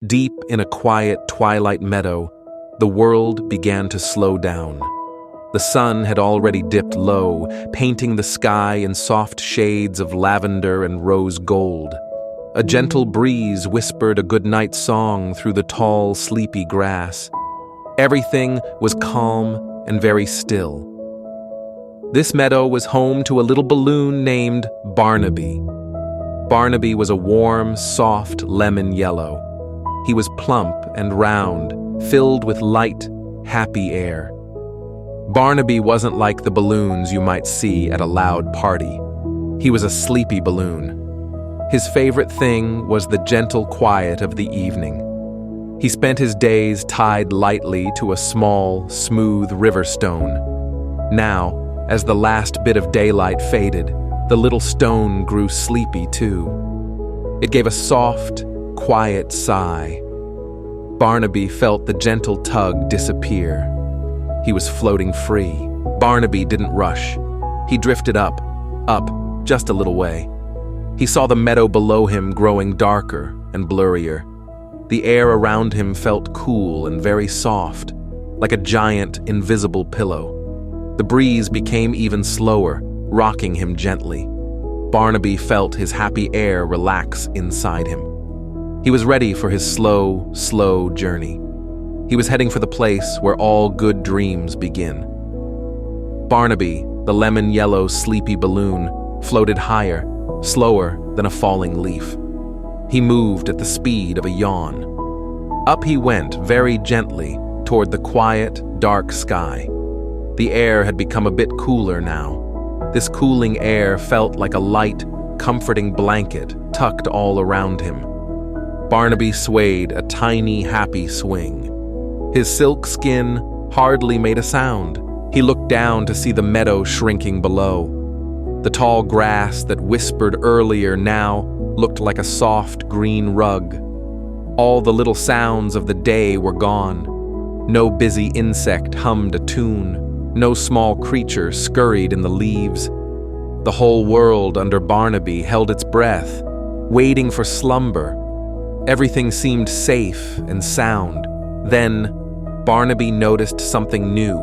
Deep in a quiet twilight meadow, the world began to slow down. The sun had already dipped low, painting the sky in soft shades of lavender and rose gold. A gentle breeze whispered a goodnight song through the tall, sleepy grass. Everything was calm and very still. This meadow was home to a little balloon named Barnaby. Barnaby was a warm, soft lemon yellow. He was plump and round, filled with light, happy air. Barnaby wasn't like the balloons you might see at a loud party. He was a sleepy balloon. His favorite thing was the gentle quiet of the evening. He spent his days tied lightly to a small, smooth river stone. Now, as the last bit of daylight faded, the little stone grew sleepy too. It gave a soft, quiet sigh. Barnaby felt the gentle tug disappear. He was floating free. Barnaby didn't rush. He drifted up, just a little way. He saw the meadow below him growing darker and blurrier. The air around him felt cool and very soft, like a giant, invisible pillow. The breeze became even slower, rocking him gently. Barnaby felt his happy air relax inside him. He was ready for his slow journey. He was heading for the place where all good dreams begin. Barnaby, the lemon-yellow sleepy balloon, floated higher, slower than a falling leaf. He moved at the speed of a yawn. Up he went very gently toward the quiet, dark sky. The air had become a bit cooler now. This cooling air felt like a light, comforting blanket tucked all around him. Barnaby swayed a tiny, happy swing. His silk skin hardly made a sound. He looked down to see the meadow shrinking below. The tall grass that whispered earlier now looked like a soft green rug. All the little sounds of the day were gone. No busy insect hummed a tune. No small creature scurried in the leaves. The whole world under Barnaby held its breath, waiting for slumber. Everything seemed safe and sound. Then, Barnaby noticed something new,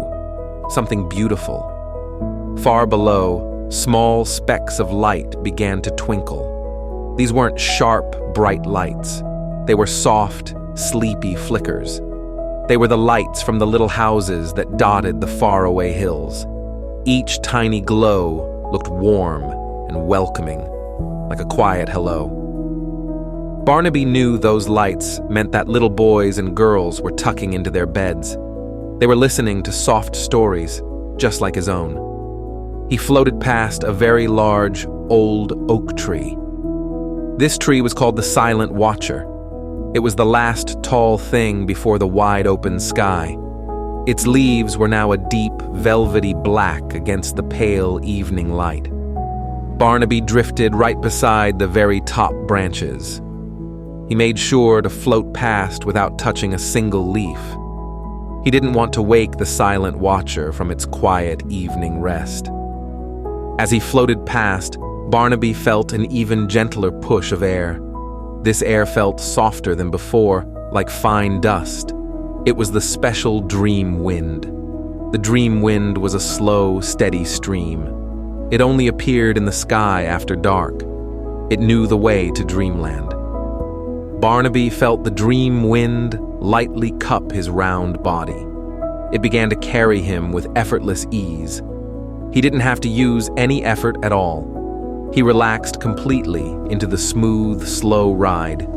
something beautiful. Far below, small specks of light began to twinkle. These weren't sharp, bright lights. They were soft, sleepy flickers. They were the lights from the little houses that dotted the faraway hills. Each tiny glow looked warm and welcoming, like a quiet hello. Barnaby knew those lights meant that little boys and girls were tucking into their beds. They were listening to soft stories, just like his own. He floated past a very large, old oak tree. This tree was called the Silent Watcher. It was the last tall thing before the wide-open sky. Its leaves were now a deep, velvety black against the pale evening light. Barnaby drifted right beside the very top branches. He made sure to float past without touching a single leaf. He didn't want to wake the Silent Watcher from its quiet evening rest. As he floated past, Barnaby felt an even gentler push of air. This air felt softer than before, like fine dust. It was the special dream wind. The dream wind was a slow, steady stream. It only appeared in the sky after dark. It knew the way to dreamland. Barnaby felt the dream wind lightly cup his round body. It began to carry him with effortless ease. He didn't have to use any effort at all. He relaxed completely into the smooth, slow ride.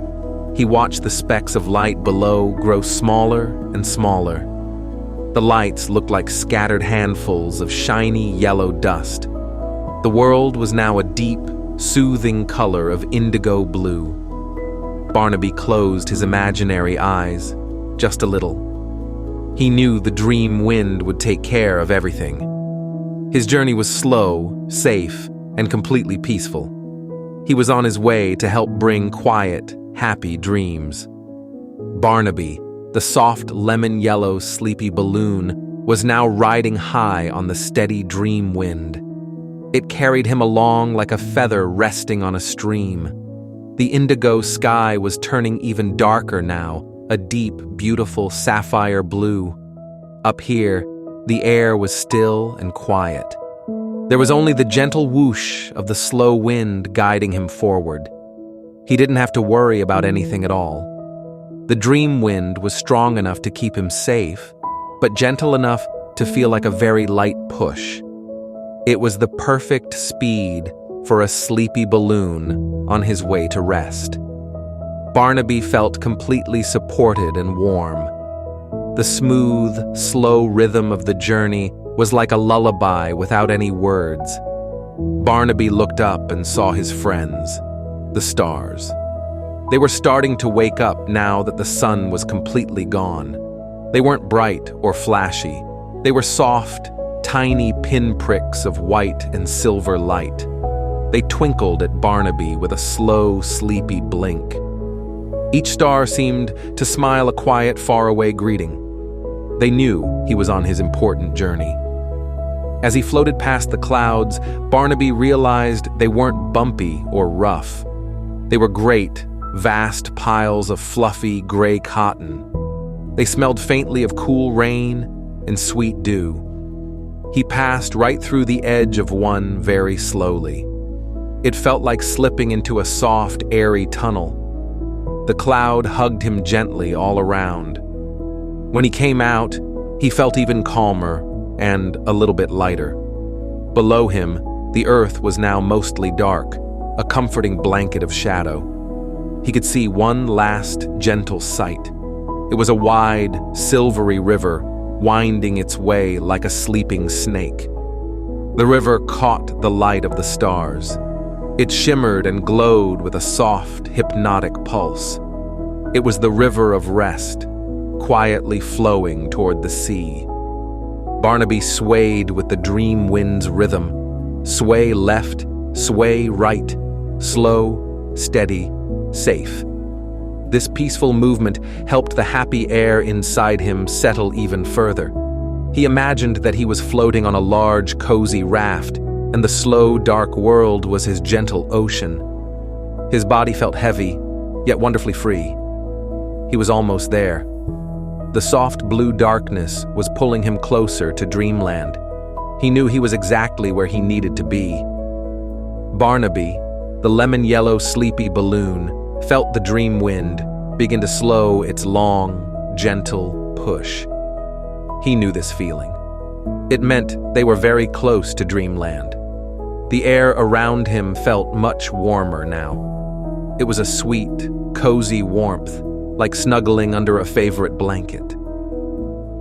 He watched the specks of light below grow smaller and smaller. The lights looked like scattered handfuls of shiny yellow dust. The world was now a deep, soothing color of indigo blue. Barnaby closed his imaginary eyes, just a little. He knew the dream wind would take care of everything. His journey was slow, safe, and completely peaceful. He was on his way to help bring quiet, happy dreams. Barnaby, the soft lemon-yellow sleepy balloon, was now riding high on the steady dream wind. It carried him along like a feather resting on a stream. The indigo sky was turning even darker now, a deep, beautiful sapphire blue. Up here, the air was still and quiet. There was only the gentle whoosh of the slow wind guiding him forward. He didn't have to worry about anything at all. The dream wind was strong enough to keep him safe, but gentle enough to feel like a very light push. It was the perfect speed for a sleepy balloon on his way to rest. Barnaby felt completely supported and warm. The smooth, slow rhythm of the journey was like a lullaby without any words. Barnaby looked up and saw his friends, the stars. They were starting to wake up now that the sun was completely gone. They weren't bright or flashy. They were soft, tiny pinpricks of white and silver light. They twinkled at Barnaby with a slow, sleepy blink. Each star seemed to smile a quiet, faraway greeting. They knew he was on his important journey. As he floated past the clouds, Barnaby realized they weren't bumpy or rough. They were great, vast piles of fluffy gray cotton. They smelled faintly of cool rain and sweet dew. He passed right through the edge of one very slowly. It felt like slipping into a soft, airy tunnel. The cloud hugged him gently all around. When he came out, he felt even calmer and a little bit lighter. Below him, the earth was now mostly dark, a comforting blanket of shadow. He could see one last gentle sight. It was a wide, silvery river winding its way like a sleeping snake. The river caught the light of the stars. It shimmered and glowed with a soft, hypnotic pulse. It was the river of rest, quietly flowing toward the sea. Barnaby swayed with the dream wind's rhythm. Sway left, sway right, slow, steady, safe. This peaceful movement helped the happy air inside him settle even further. He imagined that he was floating on a large, cozy raft, and the slow, dark world was his gentle ocean. His body felt heavy, yet wonderfully free. He was almost there. The soft blue darkness was pulling him closer to dreamland. He knew he was exactly where he needed to be. Barnaby, the lemon-yellow sleepy balloon, felt the dream wind begin to slow its long, gentle push. He knew this feeling. It meant they were very close to dreamland. The air around him felt much warmer now. It was a sweet, cozy warmth, like snuggling under a favorite blanket.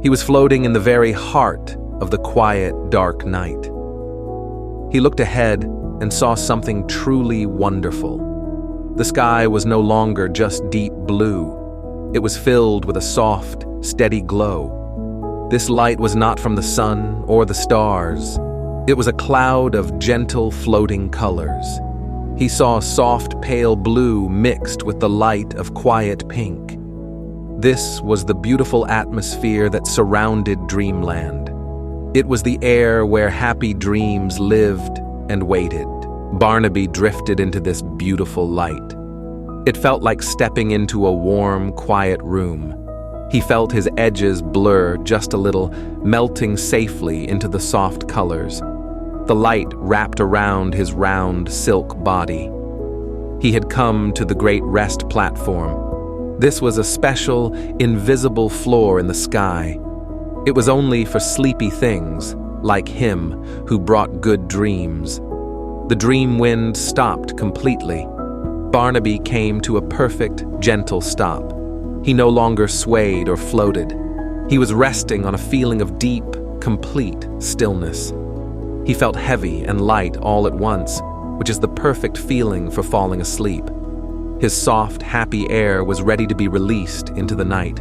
He was floating in the very heart of the quiet, dark night. He looked ahead and saw something truly wonderful. The sky was no longer just deep blue. It was filled with a soft, steady glow. This light was not from the sun or the stars. It was a cloud of gentle, floating colors. He saw soft, pale blue mixed with the light of quiet pink. This was the beautiful atmosphere that surrounded dreamland. It was the air where happy dreams lived and waited. Barnaby drifted into this beautiful light. It felt like stepping into a warm, quiet room. He felt his edges blur just a little, melting safely into the soft colors. The light wrapped around his round, silk body. He had come to the great rest platform. This was a special, invisible floor in the sky. It was only for sleepy things, like him, who brought good dreams. The dream wind stopped completely. Barnaby came to a perfect, gentle stop. He no longer swayed or floated. He was resting on a feeling of deep, complete stillness. He felt heavy and light all at once, which is the perfect feeling for falling asleep. His soft, happy air was ready to be released into the night.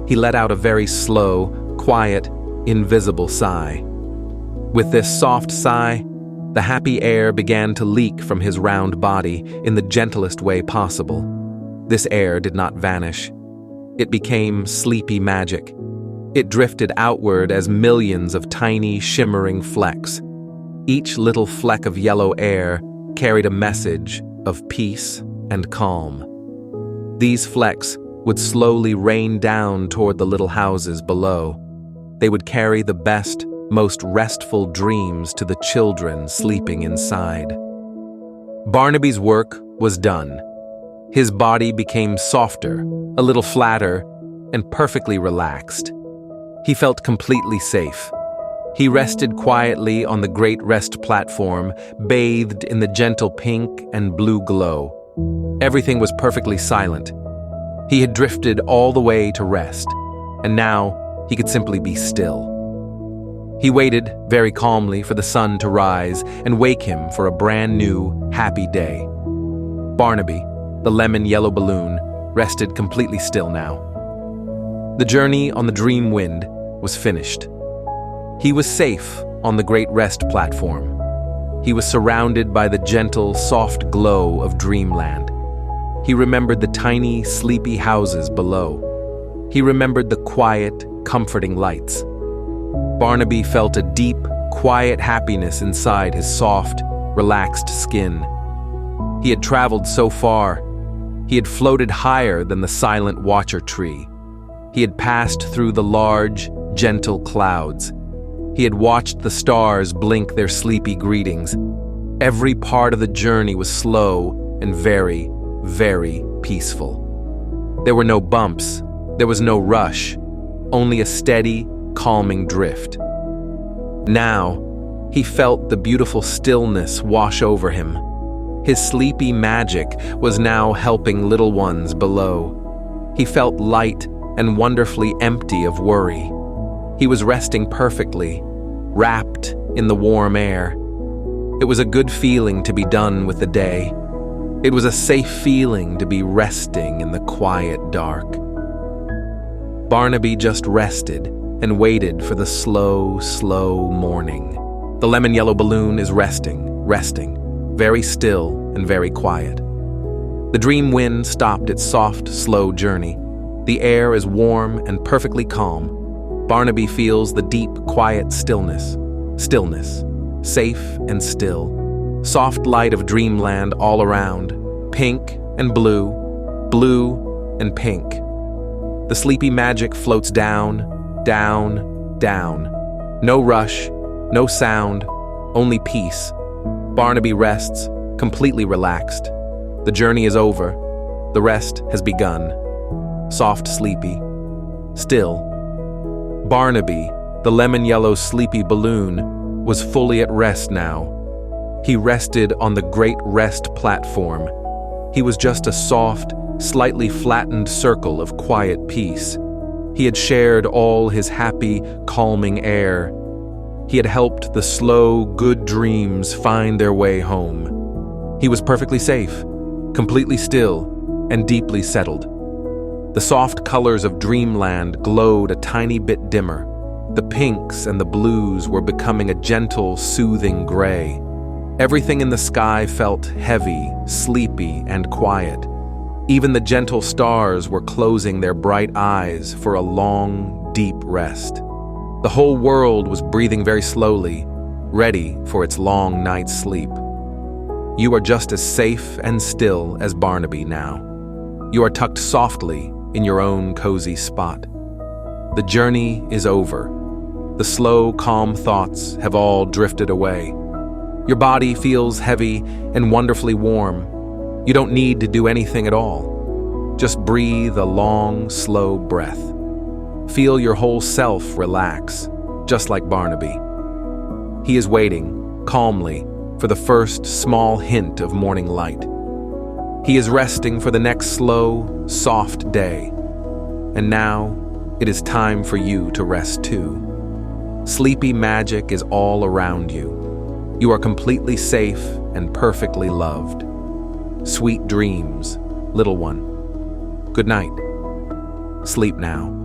He let out a very slow, quiet, invisible sigh. With this soft sigh, the happy air began to leak from his round body in the gentlest way possible. This air did not vanish. It became sleepy magic. It drifted outward as millions of tiny, shimmering flecks. Each little fleck of yellow air carried a message of peace and calm. These flecks would slowly rain down toward the little houses below. They would carry the best, most restful dreams to the children sleeping inside. Barnaby's work was done. His body became softer, a little flatter, and perfectly relaxed. He felt completely safe. He rested quietly on the great rest platform, bathed in the gentle pink and blue glow. Everything was perfectly silent. He had drifted all the way to rest, and now he could simply be still. He waited very calmly for the sun to rise and wake him for a brand new, happy day. Barnaby, the lemon-yellow balloon, rested completely still now. The journey on the Dream Wind was finished. He was safe on the great rest platform. He was surrounded by the gentle, soft glow of dreamland. He remembered the tiny, sleepy houses below. He remembered the quiet, comforting lights. Barnaby felt a deep, quiet happiness inside his soft, relaxed skin. He had traveled so far. He had floated higher than the silent watcher tree. He had passed through the large, gentle clouds. He had watched the stars blink their sleepy greetings. Every part of the journey was slow and very, very peaceful. There were no bumps. There was no rush. Only a steady, calming drift. Now, he felt the beautiful stillness wash over him. His sleepy magic was now helping little ones below. He felt light and wonderfully empty of worry. He was resting perfectly, wrapped in the warm air. It was a good feeling to be done with the day. It was a safe feeling to be resting in the quiet dark. Barnaby just rested and waited for the slow, slow morning. The lemon-yellow balloon is resting, very still and very quiet. The dream wind stopped its soft, slow journey. The air is warm and perfectly calm. Barnaby feels the deep, quiet stillness, safe and still. Soft light of dreamland all around, pink and blue, blue and pink. The sleepy magic floats down, down, down. No rush, no sound, only peace. Barnaby rests, completely relaxed. The journey is over. The rest has begun. Soft, sleepy, still. Barnaby, the lemon-yellow sleepy balloon, was fully at rest now. He rested on the great rest platform. He was just a soft, slightly flattened circle of quiet peace. He had shared all his happy, calming air. He had helped the slow, good dreams find their way home. He was perfectly safe, completely still, and deeply settled. The soft colors of dreamland glowed a tiny bit dimmer. The pinks and the blues were becoming a gentle, soothing gray. Everything in the sky felt heavy, sleepy, and quiet. Even the gentle stars were closing their bright eyes for a long, deep rest. The whole world was breathing very slowly, ready for its long night's sleep. You are just as safe and still as Barnaby now. You are tucked softly in your own cozy spot. The journey is over. The slow, calm thoughts have all drifted away. Your body feels heavy and wonderfully warm. You don't need to do anything at all. Just breathe a long, slow breath. Feel your whole self relax, just like Barnaby. He is waiting, calmly, for the first small hint of morning light. He is resting for the next slow, soft day. And now, it is time for you to rest too. Sleepy magic is all around you. You are completely safe and perfectly loved. Sweet dreams, little one. Good night. Sleep now.